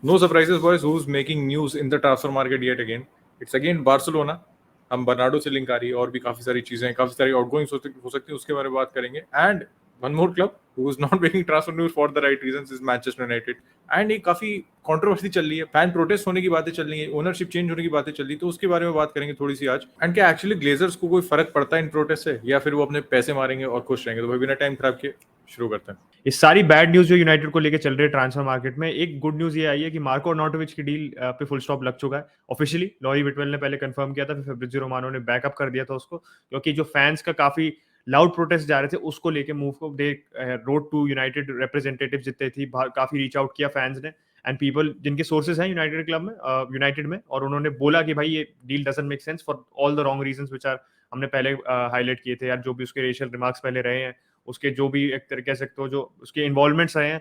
No surprises, boys. Who's making news in the transfer market yet again? It's again Barcelona. हम Bernardo से link आ रही है और भी काफी सारी चीजें हैं, काफी सारी आउटगोइंग्स हो सकती है, उसके बारे में बात करेंगे. And one more club who is not making transfer news for the right reasons is Manchester United. And एक काफी कंट्रोवर्सी चल रही है, फैन प्रोटेस्ट होने की बातें चल रही है, ओनरशिप चेंज होने की बातें चल रही है, तो उसके बारे में बात करेंगे थोड़ी सी आज. एंड क्या एक्चुअली ग्लेजर्स को कोई फर्क पड़ता है इन प्रोटेस्ट से, या फिर वो अपने पैसे मारेंगे और खुश रहेंगे? तो भाई बिना टाइम खराब किए शुरू करते हैं. इस सारी बैड न्यूज जो यूनाइटेड को लेके चल रही है ट्रांसफर मार्केट में, एक गुड न्यूज ये आई है कि मार्को अर्नाटोविच की डील पे फुल स्टॉप लग चुका है ऑफिशियली. लॉरी विटवेल ने पहले कंफर्म किया था, फिर फैब्रिज़ियो रोमानो ने बैकअप कर दिया था उसको, क्योंकि जो फैंस का काफी लाउड प्रोटेस्ट जा रहे थे उसको लेके मूव को दे रोड टू यूनाइटेड रिप्रेजेंटेटिव जितने थी, काफी रीच आउट किया फैंस ने एंड पीपल जिनके सोर्सेज हैं यूनाइटेड क्लब में, यूनाइटेड में, और उन्होंने बोला कि भाई ये deal doesn't make sense for all the wrong reasons which are हमने पहले हाईलाइट किए थे यार. जो भी उसके रेशियल रिमार्क्स पहले रहे हैं, उसके जो भी एक तरह कह सकते हो जो उसके इन्वॉल्वमेंट्स रहे हैं,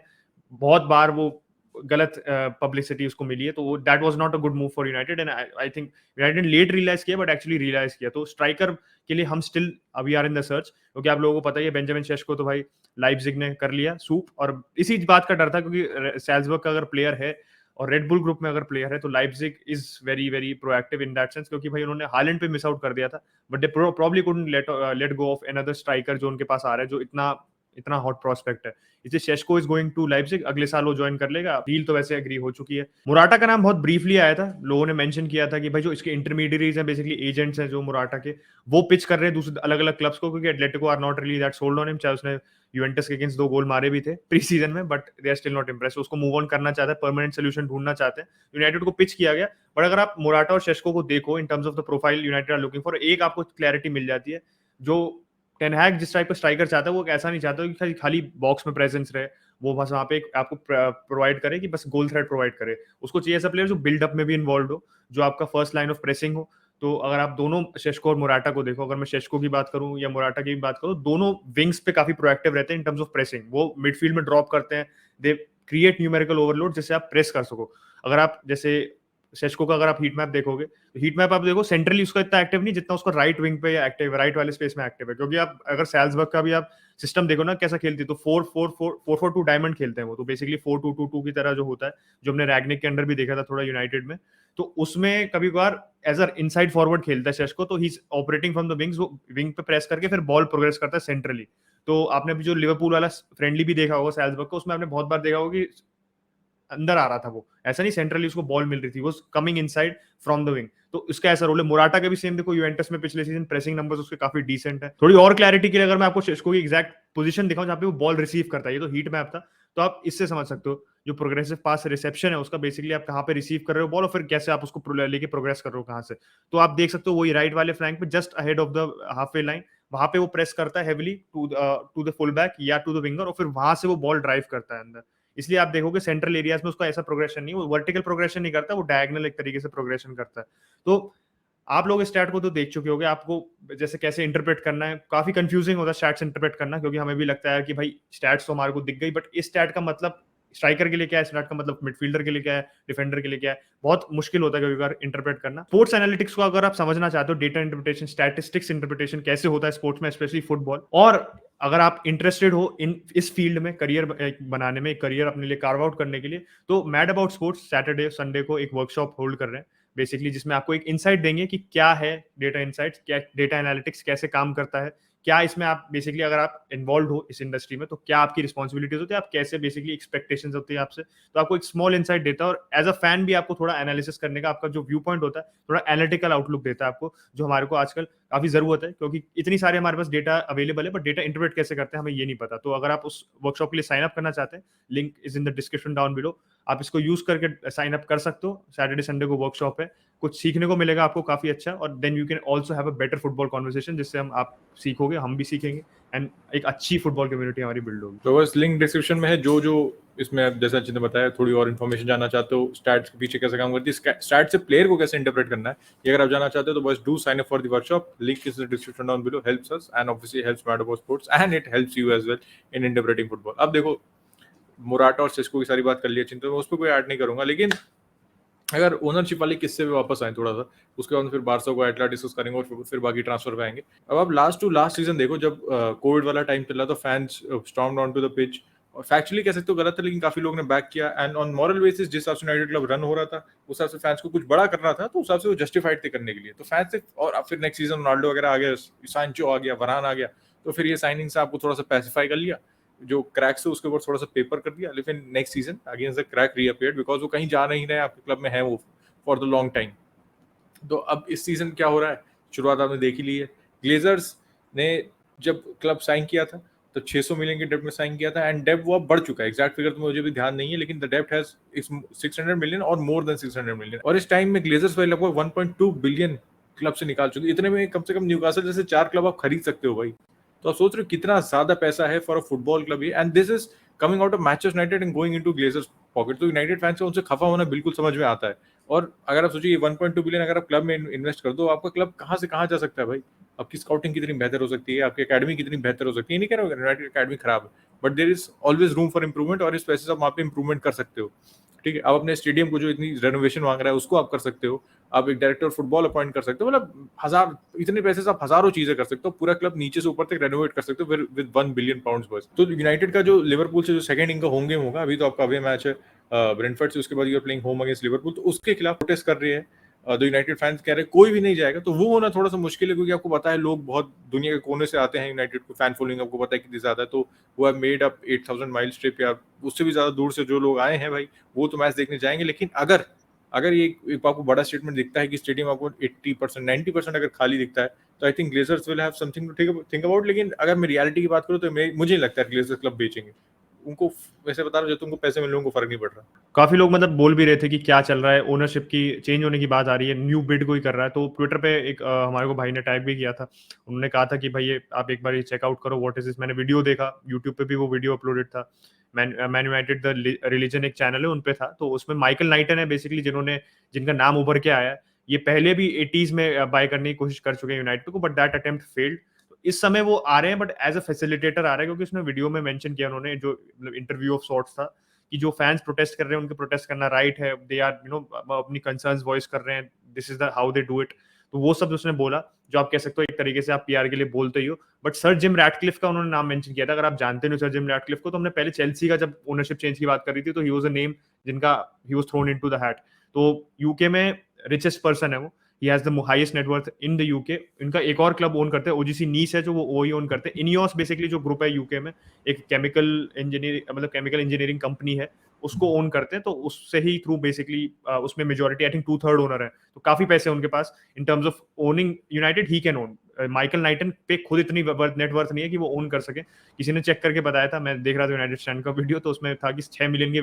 बहुत बार वो गलत पब्लिसिटी उसको मिली है, तो that was not a good move for United. And I think United ने लेट रियलाइज किया बट एक्चुअली रियलाइज किया. तो स्ट्राइकर के लिए हम स्टिल अभी आर इन द सर्च, क्योंकि आप लोगों को पता ही है बेंजामिन शेशको तो भाई लाइप्जिग ने कर लिया सूप, और इसी बात का डर था क्योंकि सैल्जबर्ग का अगर प्लेयर है और रेड बुल ग्रुप में अगर प्लेयर है तो Leipzig is very very proactive in that sense, क्योंकि भाई उन्होंने हालैंड पे मिस आउट कर दिया था, but they probably couldn't let go of another striker जो उनके पास आ रहा है जो इतना इतना हॉट प्रोस्पेक्ट है. इसलिए शेशको इज गोइंग टू लाइप्जिग, अगले साल वो ज्वाइन कर लेगा. डील तो वैसे एग्री हो चुकी है. मुराटा का नाम बहुत ब्रीफली आया था, लोगों ने मेंशन किया था कि भाई जो इसके इंटरमीडिएरीज हैं, बेसिकली एजेंट्स हैं जो मुराटा के, वो पिच कर रहे हैं दूसरे अलग अलग क्लब्स को, क्योंकि Atletico are not really that sold on him. चाहे उसने यूवेंटस के अगेंस्ट 2 गोल मारे भी थे प्री सीजन में, but they are still not impress. उसको मूव ऑन करना चाहते हैं, परमानेंट सोल्यूशन ढूंढना चाहते हैं. यूनाइटेड को पिच किया गया, बट अगर आप मुराटा और शेशको को देखो in terms of the profile United are looking for, एक आपको क्लैरिटी मिल जाती है. जो टेन हैग जिस टाइप का स्ट्राइकर चाहता है वो ऐसा नहीं चाहता कि खाली बॉक्स में प्रेजेंस रहे, वो बस वहाँ पे आपको प्रोवाइड करे कि बस गोल थ्रेट प्रोवाइड करे. उसको चाहिए ऐसा प्लेयर जो बिल्डअप में भी इन्वॉल्व हो, जो आपका फर्स्ट लाइन ऑफ प्रेसिंग हो. तो अगर आप दोनों शेशको और मुराटा को देखो, अगर मैं शेशको की बात करूं या मुराटा की भी बात करूं, दोनों विंग्स पे काफी प्रोएक्टिव रहते हैं इन टर्म्स ऑफ प्रेसिंग. वो मिडफील्ड में ड्रॉप करते हैं, दे क्रिएट न्यूमेरिकल ओवरलोड जिससे आप प्रेस कर सको. अगर आप जैसे शेशको का अगर आप हीट मैप देखोगे, तो हीट मैप आप देखो सेंट्रली उसका इतना एक्टिव नहीं जितना उसका राइट विंग पे एक्टिव है, राइट वाले स्पेस में एक्टिव है. क्योंकि आप अगर सैल्जबर्ग का भी आप सिस्टम देखो ना कैसा खेलती है, तो 4-4-2 डायमंड खेलते हैं वो, तो बेसिकली 4-2-2-2 की तरह जो होता है, जो हमने रैगनिक के अंडर भी देखा था थोड़ा यूनाइटेड में. तो उसमें कभी कभार एज अ इनसाइड फॉरवर्ड खेलता है शेशको, तो he is operating from the wings, वो विंग पे प्रेस करके फिर बॉल प्रोग्रेस करता है सेंट्रली. तो आपने अभी जो लिवरपूल वाला फ्रेंडली भी देखा होगा सैल्जबर्ग को, उसमें आपने बहुत बार देखा होगा कि अंदर आ रहा था, वो ऐसा नहीं सेंट्रली उसको बॉल मिल रही थी, वो coming inside from the wing. तो इसका ऐसा रोल है. मुराटा का भी सेम देखो, यूवेंटस में पिछले सीजन प्रेसिंग नंबर्स उसके काफी डिसेंट है. थोड़ी और क्लैरिटी के लिए अगर मैं आपको शेशको की एग्जैक्ट पोजीशन दिखाऊं जहां पे वो बॉल रिसीव करता है, ये तो हीट मैप था, तो आप इससे समझ सकते हो जो प्रोग्रेसिव पास रिसेप्शन है उसका, बेसिकली आप कहां पे रिसीव कर रहे हो बॉल और फिर कैसे आप उसको लेके प्रोग्रेस कर रहे हो कहां से. तो आप देख सकते हो वही राइट वाले फ्लैंक पे just ahead of the half way line, वहां पे वो प्रेस करता है heavily to the full back या टू द विंगर, और फिर वहां से वो बॉल ड्राइव करता है अंदर. इसलिए आप देखोगे सेंट्रल एरियाज में उसका ऐसा प्रोग्रेशन नहीं, वो वर्टिकल प्रोग्रेशन नहीं करता, वो डायगोनल एक तरीके से प्रोग्रेशन करता है. तो आप लोग स्टैट को तो देख चुके होंगे, आपको जैसे कैसे इंटरप्रेट करना है, काफी कंफ्यूजिंग होता है स्टैट्स इंटरप्रेट करना, क्योंकि हमें भी लगता है कि भाई स्टैट्स तो हमारे को दिख गई, बट इस स्टैट का मतलब स्ट्राइकर के लिए क्या है, स्टैट का मतलब मिडफील्डर के लिए क्या है, डिफेंडर के लिए क्या है, बहुत मुश्किल होता है कभी कभार इंटरप्रेट करना. स्पोर्ट्स एनालिटिक्स को अगर आप समझना चाहते हो, डेटा इंटरप्रिटेशन, स्टैटिस्टिक्स इंटरप्रिटेशन कैसे होता है स्पोर्ट्स में, स्पेशली फुटबॉल, और अगर आप इंटरेस्टेड हो इन इस फील्ड में करियर बनाने में, करियर अपने लिए कार्व आउट करने के लिए, तो mad about sports Saturday Sunday को एक वर्कशॉप होल्ड कर रहे हैं बेसिकली, जिसमें आपको एक इनसाइट देंगे कि क्या है डेटा इनसाइट्स, क्या डेटा एनालिटिक्स कैसे काम करता है, क्या इसमें आप बेसिकली अगर आप इन्वॉल्व हो इस इंडस्ट्री में तो क्या आपकी रिस्पॉन्सिबिलिटीज होती है, आप कैसे बेसिकली एक्सपेक्टेशंस होती है आपसे. तो आपको एक स्मॉल इनसाइट देता है, और एज अ फैन भी आपको थोड़ा एनालिसिस करने का आपका जो व्यू पॉइंट होता है, थोड़ा एनालिटिकल आउटलुक देता है आपको, जो हमारे को आजकल काफी जरूरत है, क्योंकि इतनी सारे हमारे पास डेटा अवेलेबल है, बट डेटा इंटरप्रेट कैसे करते हैं हमें ये नहीं पता. तो अगर आप उस वर्कशॉप के लिए साइन अप करना चाहते हैं, link is in the description down below, आप इसको यूज करके साइन अप कर सकते हो. सैटरडे संडे को वर्कशॉप है, कुछ सीखने को मिलेगा आपको काफी अच्छा, और then you can also have a better football conversation, जिससे हम आप सीखोगे, हम भी सीखेंगे, एंड एक अच्छी फुटबॉल कम्युनिटी हमारी बिल्ड होगी. तो बस लिंक डिस्क्रिप्शन में है. जो जो इसमें आप जैसा चिन्ह बताया, थोड़ी और इन्फॉर्मेशन जानना चाहते हो, स्टैट्स के पीछे कैसे काम करती है, स्टैट्स से प्लेयर को कैसे इंटरप्रेट करना है, ये अगर आप जानना चाहते हो तो बस do sign up for the workshop. Link is in the description down below. Helps us and obviously helps mad about sports and it helps you as well in interpreting football. अब देखो, मुराटा और सिस्को की सारी बात कर ली है चिंता, मैं उस पर कोई ऐड नहीं करूंगा, लेकिन अगर ओनरशिप वाले किस्से पे वापस आए थोड़ा सा, उसके बाद फिर बारसा को एटला डिस्कस करेंगे और फिर बाकी ट्रांसफर पे आएंगे. अब आप लास्ट टू लास्ट सीजन देखो, जब कोविड वाला टाइम चल रहा था, fans stormed on to the pitch और फैक्चुअली कह सकते हो गलत था, लेकिन काफी लोगों ने बैक किया। एंड ऑन मॉरल बेसिस जिस हिसाब से यूनाइटेड क्लब रन हो रहा था उस हिसाब से फैंस को कुछ बड़ा करना था, तो उस हिसाब से वो जस्टिफाइड थे करने के लिए। तो फैंस से, और अब फिर नेक्स्ट सीजन रोनाल्डो वगैरह आ गया, सांचो आ गया, वरान आ गया, तो फिर ये साइनिंग से आपको थोड़ा सा पैसिफाई कर लिया, जो क्रैक्स है उसके ऊपर थोड़ा सा पेपर कर दिया। लेकिन next season against the crack reappeared, because वो कहीं जा नहीं रहे, आपके क्लब में है वो फॉर द लॉन्ग टाइम। तो अब इस सीजन क्या हो रहा है, शुरुआत आपने देख ही ली है। ग्लेजर्स ने जब क्लब साइन किया था तो 600 मिलियन के डेब्ट में साइन किया था, एंड डेब्ट वो अब बढ़ चुका है। एग्जैक्ट फिगर तो मुझे भी ध्यान नहीं है, लेकिन द डेब्ट हैज 600 मिलियन और मोर देन 600 मिलियन। और इस टाइम में ग्लेजर्स वाले लगभग 1.2 बिलियन क्लब से निकाल चुके। इतने में कम से कम न्यूकासल जैसे 4 क्लब आप खरीद सकते हो भाई। तो आप सोच रहे हो कितना ज्यादा पैसा है फॉर अ फुटबॉल क्लब ये, and this is coming out of Manchester United and going into Glazers pocket. तो यूनाइटेड फैंस को उनसे खफा होना बिल्कुल समझ में आता है। और अगर आप सोचिए 1.2 बिलियन अगर आप क्लब में इन्वेस्ट कर दो, आपका क्लब कहाँ से कहाँ जा सकता है भाई। आपकी स्काउटिंग कितनी बेहतर हो सकती है, आपकी एकेडमी कितनी बेहतर हो सकती है। नहीं कह रहा हूँ यूनाइटेड एकेडमी खराब है, but there is always room for improvement, और इस पैसे से आप वहाँ पे इंप्रूवमेंट कर सकते हो। ठीक है, आप अपने स्टेडियम को जो इतनी रेनोवेशन मांग रहा है उसको आप कर सकते हो। आप एक डायरेक्टर फुटबॉल अपॉइंट कर सकते हो, मतलब हजार, इतने पैसे से आप हजारों चीजें कर सकते हो। पूरा क्लब नीचे से ऊपर तक रेनोवेट कर सकते हो विद 1 बिलियन पाउंड्स बस। तो यूनाइटेड का जो लिवरपूल से जो सेकंड इनका होम गेम होगा, अभी तो आपका अवे मैच है ब्रेंटफोर्ड से, उसके बाद you are playing home against Liverpool, तो उसके खिलाफ प्रोटेस्ट कर रहे हैं। द यूनाइटेड फैंस कह रहे हैं कोई भी नहीं जाएगा। तो वो होना थोड़ा सा मुश्किल है, क्योंकि आपको पता है लोग बहुत दुनिया के कोने से आते हैं यूनाइटेड को, फैन फॉलोइंग आपको पता है कितनी ज्यादा है। तो वो have made up 8000 miles trip, या उससे भी ज्यादा दूर से जो लोग आए हैं भाई, वो तो मैच देखने जाएंगे। लेकिन अगर अगर ये एक आपको बड़ा स्टेटमेंट दिखता है कि स्टेडियम आपको 80% 90% अगर खाली दिखता है, तो I think Glazers will have something to think about. लेकिन अगर मैं रियलिटी की बात करूं तो मुझे नहीं लगता है ग्लेजर्स क्लब बेचेंगे। उनको वैसे बता रहा हूं, जब तुमको पैसे मिल रहे हैं उनको फर्क नहीं पड़ रहा। काफी लोग मतलब बोल भी रहे थे कि क्या चल रहा है, ओनरशिप की चेंज होने की बात आ रही है, न्यू बिड कोई कर रहा है। तो ट्विटर पे एक हमारे को भाई ने टैग भी किया था, उन्होंने कहा था कि भाई ये आप एक बार ये चेकआउट करो, व्हाट इज दिस। मैंने वीडियो देखा, यूट्यूब पे भी वो वीडियो अपलोडेड था। मैन यूनाइटेड द रिलीजन एक चैनल है, उन पे था। तो उसमें माइकल नाइटन है बेसिकली, जिनका नाम उभर के आया है। ये पहले भी 80s में बाय करने की कोशिश कर चुके हैं यूनाइटेड को, बट दैट अटेम्प्ट फेल्ड। इस समय वो आ रहे हैं, बट एज अ फैसिलिटेटर आ रहे हैं, क्योंकि उसमें वीडियो में मेंशन किया उन्होंने, जो मतलब इंटरव्यू ऑफ सॉर्ट्स था, कि जो फैंस प्रोटेस्ट कर रहे हैं उनके प्रोटेस्ट करना राइट है, दे आर अपनी कंसर्न्स वॉइस कर रहे हैं, this is the how they do it. तो वो सब उसने बोला, जो आप कह सकते हो एक तरीके से आप पीआर के लिए बोलते ही हो। बट सर जिम रैटक्लिफ का उन्होंने नाम मेंशन किया था। अगर आप जानते हो सर जिम रैटक्लिफ को, तो हमने पहले चेल्सी का जब ओनरशिप चेंज की बात कर रही थी, तो ही वाज अ नेम जिनका he was thrown into the hat. तो यूके में रिचेस्ट पर्सन है वो, he has the highest net worth in the UK. इनका एक और क्लब ओन करते हैं, ओजीसी नीस है जो वो ही ओन करते हैं। इनियोस बेसिकली जो ग्रुप है यूके में, एक केमिकल इंजीनियरिंग कंपनी है, उसको ओन करते हैं। तो उससे ही थ्रू बेसिकली उसमें मेजोरिटी आई थिंक 2/3 ओनर है। तो काफी पैसे उनके पास in terms of owning United. He can own. Michael Knighton पे खुद इतनी नेटवर्थ नहीं है कि वो ओन कर सके। किसी ने चेक करके बताया था, मैं देख रहा था यूनाइटेड स्टैंड का वीडियो, तो उसमें था कि 6 मिलियन की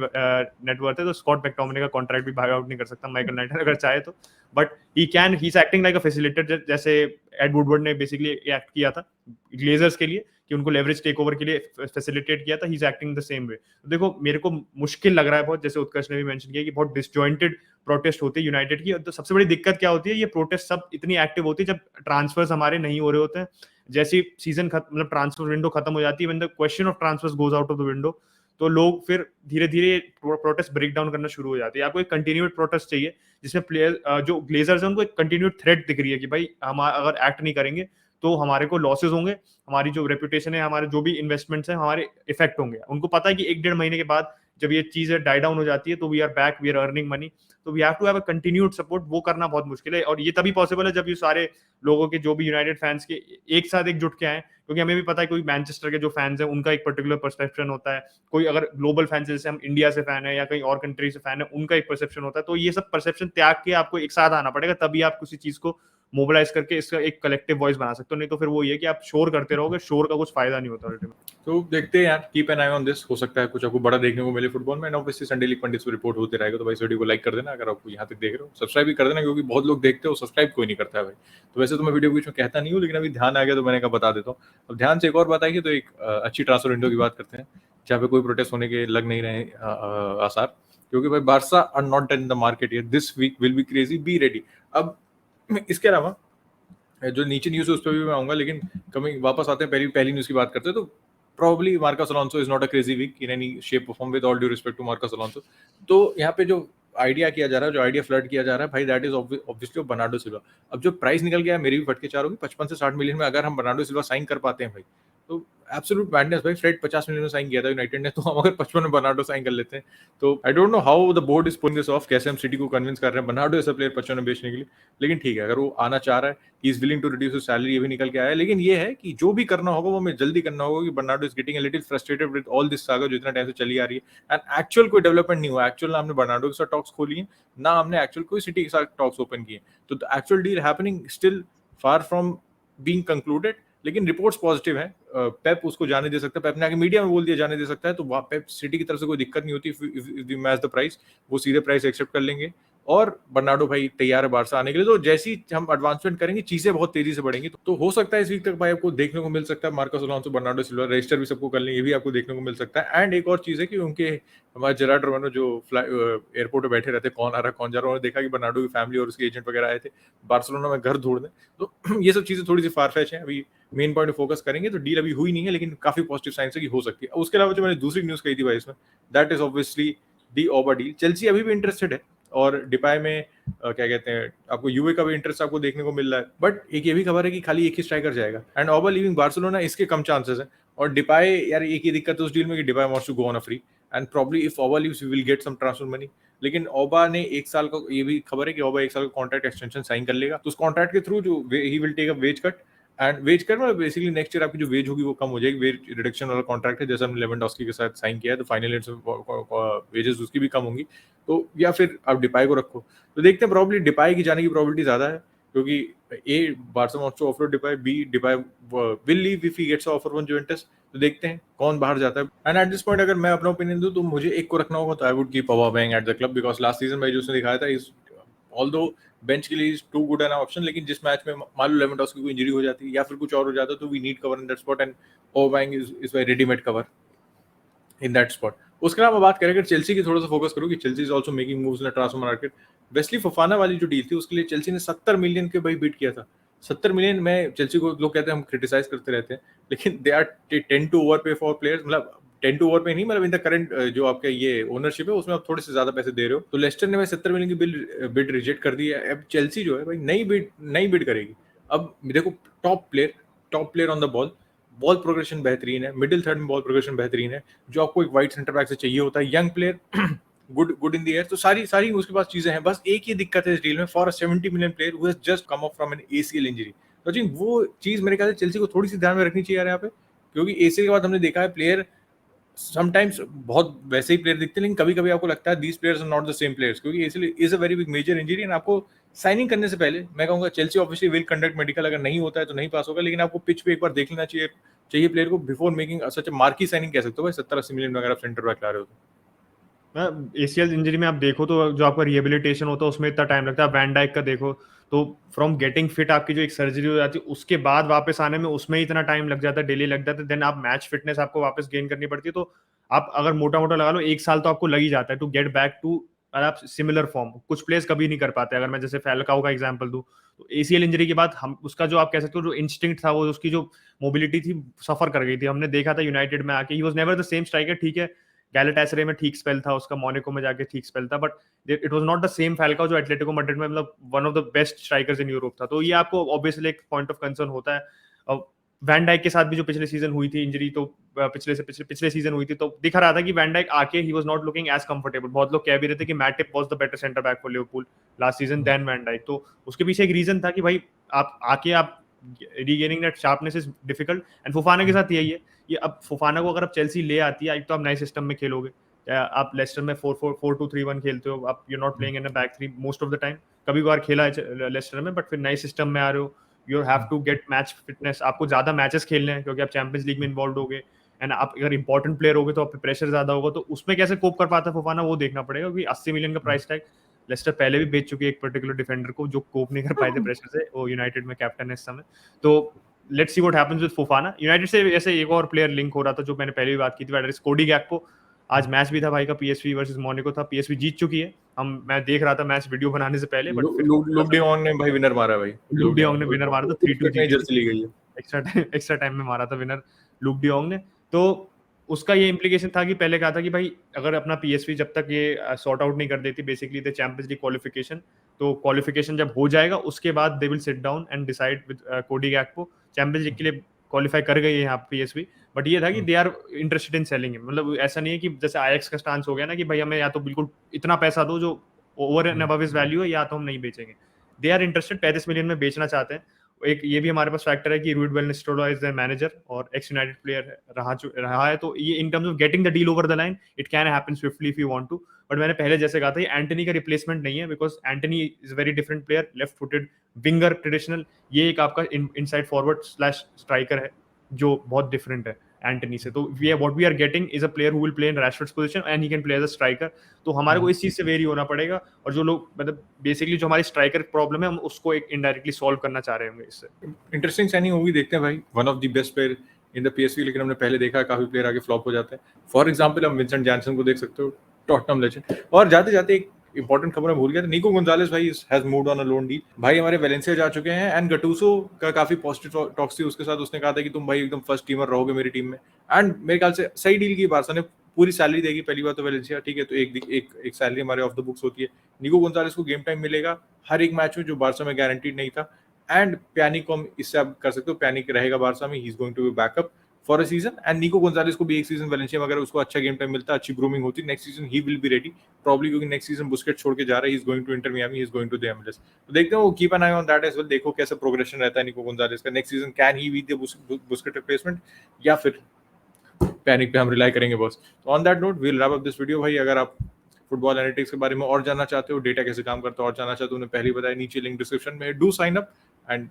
नेटवर्थ है। तो स्कॉट मैकटोमिने का कॉन्ट्रैक्ट भी भाग आउट नहीं कर सकता माइकल नाइटन अगर चाहे तो। But he is acting like a facilitator, जैसे एड वुडवर्ड ने बेसिकली एक्ट किया था ग्लेजर्स के लिए, कि उनको लेवरेज टेक ओवर के लिए फैसिलिटेट किया था। He is acting the same way. तो देखो, मेरे को मुश्किल लग रहा है बहुत, जैसे उत्कर्ष ने भी मेंशन किया कि बहुत डिसजॉइंटेड प्रोटेस्ट होती है यूनाइटेड की। तो सबसे बड़ी दिक्कत क्या होती है, ये प्रोटेस्ट सब इतनी एक्टिव होती है जब ट्रांसफर्स हमारे नहीं हो रहे होते हैं। जैसे सीजन मतलब ट्रांसफर विंडो खत्म हो जाती है, when the question of transfers goes out of the window, तो लोग फिर धीरे धीरे प्रोटेस्ट ब्रेक डाउन करना शुरू हो जाते हैं। आपको एक कंटिन्यूड प्रोटेस्ट चाहिए, जिसमें प्लेयर जो ग्लेजर्स है उनको एक कंटिन्यूड थ्रेट दिख रही है कि भाई हम अगर एक्ट नहीं करेंगे तो हमारे को लॉसेस होंगे, हमारी जो रेपुटेशन है, हमारे जो भी इन्वेस्टमेंट्स हैं, हमारे इफेक्ट होंगे। उनको पता है कि 1-1.5 महीने के बाद जब ये चीजें डाई डाउन हो जाती है, तो we are back, we are earning money. तो we have to have a continued support. वो करना बहुत मुश्किल है, और ये तभी पॉसिबल है जब ये सारे लोगों के, जो भी यूनाइटेड फैंस के एक साथ एकजुट के आए। क्योंकि हमें भी पता है कोई मैनचेस्टर के जो फैंस हैं उनका एक पर्टिकुलर परसेप्शन होता है, कोई अगर ग्लोबल फैंस जैसे हम इंडिया से फैन है या कहीं और कंट्री से फैन है, उनका एक परसेप्शन होता है। तो ये सब परसेप्शन त्याग के आपको एक साथ आना पड़ेगा, तभी आप किसी चीज को मोबिलाइज करके इसका एक कलेक्टिव वॉइस बना सकते हो। नहीं तो फिर वो ये कि आप शोर करते रहोगे, शोर का कुछ फायदा नहीं होता अल्टीमेटली। तो देखते हैं यार, keep an eye on this. हो सकता है कुछ आपको बड़ा देखने को मिले फुटबॉल में। ऑब्वियसली संडे लीग पंडित रिपोर्ट होते रहेगा। तो भाई इस वीडियो को लाइक कर देना अगर आपको यहाँ तक देख रहे हो, सब्सक्राइब भी कर देना, क्योंकि बहुत लोग देखते हो सब्सक्राइब कोई नहीं करता है भाई। तो वैसे तो मैं वीडियो के बीच में कहता नहीं हूँ, लेकिन अभी ध्यान आ गया तो मैंने कहा बता देता हूँ। अब ध्यान से एक और बात आएगी, तो एक अच्छी ट्रांसफर विंडो की बात करते हैं, जहाँ पे कोई प्रोटेस्ट होने के लग नहीं रहे आसार, क्योंकि भाई Barca are not done in the market here. This week will be crazy, be ready. अब इसके अलावा जो नीचे न्यूज़ है उस पर भी मैं आऊंगा, लेकिन कमिंग वापस आते हैं पहली न्यूज़ की बात करते हैं। तो probably Marcus Alonso is not a crazy week in any shape or form, with all due respect to Marcus Alonso। तो यहाँ पे जो आइडिया किया जा रहा है, जो आइडिया फ्लर्ट किया जा रहा है भाई, that is obviously Bernardo Silva. अब जो प्राइस निकल गया है, मेरी भी फटके चार होगी, 55 से 60 मिलियन में अगर हम बर्नार्डो सिल्वा साइन कर पाते हैं भाई, तो एब्सोल्यूट मैडनेस भाई। फ्रेड 50 मिलियन में साइन किया था यूनाइटेड ने, तो हम अगर 55 में बर्नार्डो साइन कर लेते हैं तो I don't know how the board is pulling this of, कैसे हम सिटी को कन्विंस कर रहे हैं बर्नार्डो ऐसा प्लेयर 55 में बेचने के लिए। लेकिन ठीक है, अगर वो आना चाह रहा है, he is willing to reduce his salary, ये भी निकल के आया है। लेकिन ये है कि जो भी करना होगा वो हमें जल्दी करना होगा, कि Bernardo is getting a little frustrated with all this saga जो इतना टाइम से चली आ रही है, एंड एक्चुअल कोई डेवलपमेंट नहीं हुआ। एक्चुअल ना हमने बर्नार्डो के साथ टॉक्स खोली है, ना हमने एक्चुअल कोई सिटी के साथ टॉक्स ओपन किए। तो the actual deal happening still far from being concluded. लेकिन रिपोर्ट्स पॉजिटिव हैं, पेप उसको जाने दे सकता है, पेप ने आगे मीडिया में बोल दिया जाने दे सकता है, तो वहाँ पेप सिटी की तरफ से कोई दिक्कत नहीं होती। If we match the price, वो सीधे प्राइस एक्सेप्ट कर लेंगे, और बर्नार्डो भाई तैयार है बारसा आने के लिए। तो जैसी हम एडवांसमेंट करेंगे चीजें बहुत तेजी से बढ़ेंगी, तो हो सकता है इस वीक तक भाई आपको देखने को मिल सकता है Marcus Alonso, Bernardo Silva register भी सबको कर लेंगे, ये भी आपको देखने को मिल सकता है। एंड एक और चीज है कि उनके हमारे जेरार्ड रोमेनो जो एयरपोर्ट पे बैठे रहते, कौन आ रहा है कौन जा रहा है, उन्होंने देखा कि बर्नार्डो की फैमिली और उसके एजेंट वगैरह आए थे बार्सिलोना में घर ढूंढने। तो ये सब चीजें थोड़ी सी फारफेच है, अभी मेन पॉइंट फोकस करेंगे। तो डील अभी हुई नहीं है, लेकिन काफी पॉजिटिव साइंस है कि हो सकती है। उसके अलावा जो मैंने दूसरी न्यूज कही थी भाई इसमें, that is obviously the Auba deal. Chelsea अभी भी इंटरेस्टेड है, और डिपाई में क्या कहते हैं, आपको यूवे का भी इंटरेस्ट आपको देखने को मिल रहा है। बट एक ये भी खबर है कि खाली एक ही स्ट्राइकर जाएगा, एंड ओबा लीविंग बार्सिलोना, इसके कम चांसेस है। और डिपाई, यार एक ही दिक्कत है उस डील में कि Depay wants to go on a free, and probably if Auba leaves we will get some transfer money. लेकिन ओबा ने 1 साल का, ये भी खबर है कि ओबा 1 साल का कॉन्ट्रैक्ट एक्सटेंशन साइन कर लेगा, तो उस कॉन्ट्रैक्ट के थ्रू जो he will take a wage cut, and wage cut मतलब बेसिकली नेक्स्ट ईयर आपकी जो वेज होगी वो कम हो जाएगी। वेज रिडक्शन वाला कॉन्ट्रैक्ट है, जैसे हमने लेवेंडोस्की के साथ साइन किया है, तो फाइनल वेजेस उसकी भी कम होंगी। तो या फिर आप डिपाई को रखो, तो देखते हैं प्रॉब्ली डिपाई की जाने की प्रॉबिलिटी ज्यादा है, क्योंकि a Barca wants to offer Depay, b Depay will leave if he gets offer from Juventus. तो देखते हैं कौन बाहर जाता है। एंड एट दिस पॉइंट अगर मैं अपना ओपिनियन दूं, तो मुझे एक को रखना होगा, तो I would keep Aubameyang at the club, because last season में जो उसने दिखाया था, इज ऑल्दो बेंच के लिए is too good an option, लेकिन जिस मैच में मान लो लेवेंडोस्की को इंजरी हो जाती या फिर कुछ और हो जाता, तो we need cover in that spot, and Aubameyang is very readymade cover in that spot. उसके अलावा बात करें अगर चेल्सी की, थोड़ा सा फोकस करूँ कि Chelsea is also making moves in the transfer market. Wesley Fofana वाली जो डील थी, उसके लिए चेल्सी ने 70 मिलियन के भाई बिड किया था। 70 मिलियन में चेल्सी को लोग कहते हैं हम क्रिटिसाइज करते रहते हैं, लेकिन they are tend to overpay for players, मतलब 10 टू ओवर पे नहीं, मतलब इन द करंट जो आपका ये ओनरशिप है उसमें आप थोड़े से ज्यादा पैसे दे रहे हो। तो लेस्टर ने भाई 70 मिलियन की बिड रिजेक्ट कर दी है। अब चेल्सी जो है भाई नई बिड करेगी। अब देखो, top player on the ball, ball progression बेहतरीन है, मिडिल थर्ड में बॉल प्रोग्रेशन बेहतरीन है, जो आपको एक वाइट सेंटर बैक से चाहिए होता है, young player, good in the air. तो सारी उसके पास चीजें हैं, बस एक ही दिक्कत है इस डील में, for a 70 million player who has just come off from an ACL injury. तो जी वो चीज मेरे ख्याल से चेल्सी को थोड़ी सी ध्यान में रखनी चाहिए यार यहाँ पे, क्योंकि एसीएल के बाद हमने देखा है प्लेयर समटाइम्स बहुत वैसे ही प्लेयर दिखते हैं, लेकिन कभी कभी आपको लगता है these players are not the same players, क्योंकि इसलिए is a very big major injury. And आपको साइनिंग करने से पहले मैं कहूंगा Chelsea obviously will conduct medical, अगर नहीं होता है तो नहीं पास होगा, लेकिन आपको पिच पे एक बार देख लेना चाहिए प्लेयर को before making such marquee signing कह सकते हो भाई। 70-80 मिलियन अगर आप सेंटर बैक ला रहे हो तो। एसीएल इंजरी में आप देखो तो जो आपका रिहेबिलिटेशन होता है उसमें इतना टाइम लगता है। वैन डाइक का देखो तो फ्रॉम गेटिंग फिट आपकी जो एक सर्जरी हो जाती है उसके बाद वापस आने में उसमें इतना टाइम लग जाता है, डेली लग जाता है। देन आप मैच फिटनेस आपको वापस गेन करनी पड़ती है, तो आप अगर मोटा मोटा लगा लो 1 साल तो आपको लग ही जाता है टू गेट बैक टू आप सिमिलर फॉर्म। कुछ प्लेयर्स कभी नहीं कर पाते। अगर मैं जैसे फैल्काओ का एग्जांपल दूं, तो एसीएल इंजरी के बाद हम उसका जो आप कह सकते हो जो इंस्टिंक्ट था, वो उसकी जो मोबिलिटी थी सफर कर गई थी। हमने देखा था यूनाइटेड में आके he was never the same striker. ठीक है, गैलेटासरे में ठीक स्पेल था उसका, मोनाको में जाके ठीक स्पेल था, but it was not the same Falcao जो एटलेटिको मैड्रिड में मतलब one of the best strikers in Europe था। तो ये आपको ऑब्वियसली एक पॉइंट ऑफ कंसर्न होता है। वैन डाइक के साथ भी जो पिछले सीजन हुई थी इंजरी, तो पिछले सीजन हुई थी, तो दिख रहा था कि वैन डाइक आके he was not looking as comfortable. बहुत लोग कह भी रहे थे कि Matip was the better centre back for Liverpool last season than Van Dijk. तो उसके पीछे एक रीजन था कि भाई आप आके आप regaining that sharpness is difficult. And Fofana के साथ यही है। ये अब फोफाना को अगर आप चेल्सी ले आती है, एक तो आप नए सिस्टम में खेलोगे, आप लेस्टर में 4-4-2-3-1 खेलते हो, आप you not playing in a back three most of the time. कभी कभार खेला है लेस्टर में, बट फिर नए सिस्टम में आ रहे हो, you have to get match fitness. आपको ज्यादा मैचेस खेलने हैं क्योंकि आप चैंपियंस लीग में इन्वॉल्व होगे, एंड आप अगर इंपॉर्टेंट प्लेयर होगे तो आप पे प्रेशर ज्यादा होगा। तो उसमें कैसे कोप कर पाता है फोफाना, वो देखना पड़ेगा, क्योंकि 80 मिलियन का प्राइस टैग लेस्टर पहले भी बेच चुकी है एक पर्टिकुलर डिफेंडर को जो कोप नहीं कर पाए थे प्रेशर से। वो यूनाइटेड में कैप्टन है इस समय। तो let's see what happens with Fofana. United से ऐसे एक और प्लेयर लिंक हो रहा था जो मैंने पहले भी बात की थी, दैट इज कोडी गैक्पो। आज मैच भी था भाई का, पीएसवी वर्सेस मोनाको था। पीएसवी जीत चुकी है। मैं देख रहा था मैच वीडियो बनाने से पहले, बट फिर लुक डियोंग ने भाई विनर मारा भाई। लुक डियोंग ने विनर मारा था, 3-2 नई जीती जर्सी ली गई है। एक्स्ट्रा टाइम में मारा था विनर लुक डियोंग ने। तो उसका ये इम्प्लीकेशन था कि पहले कहा था कि भाई अगर अपना पीएसवी जब तक ये सॉर्ट आउट नहीं कर देती basically the champions league qualification, तो क्वालिफिकेशन जब हो जाएगा उसके बाद they will sit down and decide with कोडी गैक्पो। चैंपियंस लीग के लिए क्वालिफाई कर गई है यहाँ पीएसवी, बट ये था कि they are interested in selling him. मतलब ऐसा नहीं है कि जैसे आईएक्स का स्टांस हो गया ना कि भाई हमें या तो बिल्कुल इतना पैसा दो जो over and above his value है, या तो हम नहीं बेचेंगे। दे आर इंटरेस्टेड, 35 मिलियन में बेचना चाहते हैं। एक ये भी हमारे पास फैक्टर है कि Ruud Nistelrooy is the manager और एक्स यूनाइटेड प्लेयर रहा है, तो ये in terms of getting the deal over the line it can happen swiftly if you want to. But मैंने पहले जैसे कहा था, ये एंटनी का रिप्लेसमेंट नहीं है, because Antony is very different player, left footed winger traditional. ये एक आपका इनसाइड फॉरवर्ड स्लैश स्ट्राइकर है जो बहुत डिफरेंट है एंटनी से। तो what we are getting is a player who will play in Rashford's position and he can play as a striker. तो हमारे को इस चीज से वेरी होना पड़ेगा, और जो लोग मतलब बेसिकली जो हमारी स्ट्राइकर प्रॉब्लम है हम उसको एक इनडायरेक्टली सॉल्व करना चाह रहे होंगे इससे। इंटरेस्टिंग साइनिंग होगी, देखते हैं भाई। One of the best player in the PSV, लेकिन हमने पहले देखा है काफी प्लेयर आगे फ्लॉप हो जाते हैं। फॉर एग्जांपल हम विंसेंट जॉनसन को देख सकते हो, टॉटनहम लेजेंड। और जाते जाते एक इंपॉर्टेंट खबर मैं भूल गया था, निको गोंजालेस भाई has moved on a loan deal. भाई हमारे वेलेंसिया जा चुके हैं, एंड गटूसो का काफी पॉजिटिव टॉक्स थी उसके साथ। उसने कहा था कि तुम भाई एकदम फर्स्ट टीमर रहोगे मेरी टीम में, एंड मेरे ख्याल से सही डील की। बारसा ने पूरी सैलरी देगी पहली बार तो वेलेंसिया, ठीक है, तो एक सैलरी हमारे ऑफ द बुक्स होती है। निको गोंजालेस को गेम टाइम मिलेगा हर एक मैच में, जो बारसा में गारंटीड नहीं था। एंड पैनिक को हम इससे आप कर सकते हो, पैनिक रहेगा बारसा में, he is going to be backup for a season. And Nico Gonzalez को भी एक सीजन वेलेंसिया में अगर उसको अच्छा गेम टाइम मिलता, अच्छी ग्रूमिंग होती, next season he will be ready probably, क्योंकि नेक्स्ट सीजन बुस्केट छोड़ के जा रहा है, he is going to Inter Miami, he is going to the MLS. तो देखते हैं, वो keep an eye on that as well. देखो कैसे प्रोग्रेशन रहता है निको गोंजालेस का next season, can he be the Busquets replacement, या फिर पैनिक पे हम रिलाई करेंगे बॉस। तो on that note we will wrap up this video. भाई अगर आप फुटबॉल एनालिटिक्स के बारे में और जानना चाहते हो, डेटा कैसे काम करता है और जानना चाहते हो, उन्हें पहले ही बताया, नीचे लिंक डिस्क्रिप्शन में, do sign up. And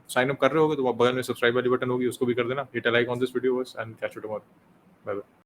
sign up कर रहे होगे तो बगल में सब्सक्राइब वाली बटन होगी, उसको भी कर देना। Hit a like on this video बस, and catch you tomorrow. Bye bye.